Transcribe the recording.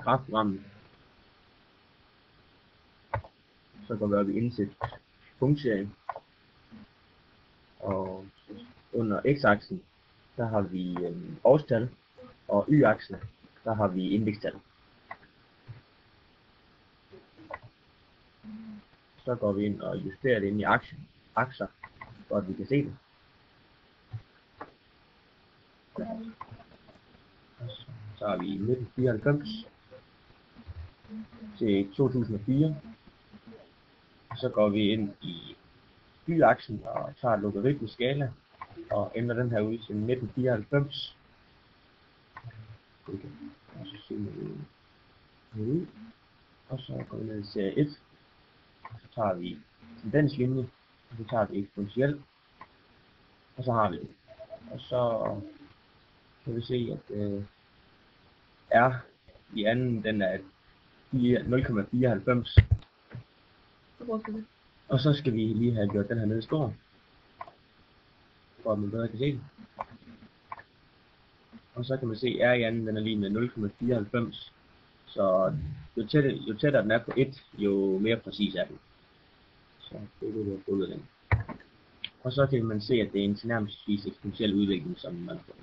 grafprogrammet. Så går vi op i indsæt punktserie, og under x-aksen, der har vi årstal, og y-aksen, der har vi indekstal. Så går vi ind og justerer det ind i akser, for at vi kan se det. Så har vi 1994 til 2004. Så går vi ind i y-aksen og tager logaritmisk skala og ændrer den her ud til 1994. Okay. Og så zoomer vi ud. Og så går vi ned til serie 1. Så tager vi tendenslinje, og så tager vi eksponentiel. Og så har vi det. Og så kan vi se, at R i anden, den er 0,94. Og så skal vi lige have gjort den her nede stor, for at man bedre kan se det. Og så kan man se, at R i anden, den er lige med 0,94. Så jo tættere den er på 1, jo mere præcis er den. Så det er det, vi har fået ud af den. Og så kan man se, at det er en tilnærmelsesvis eksponentiel udvikling, som man får.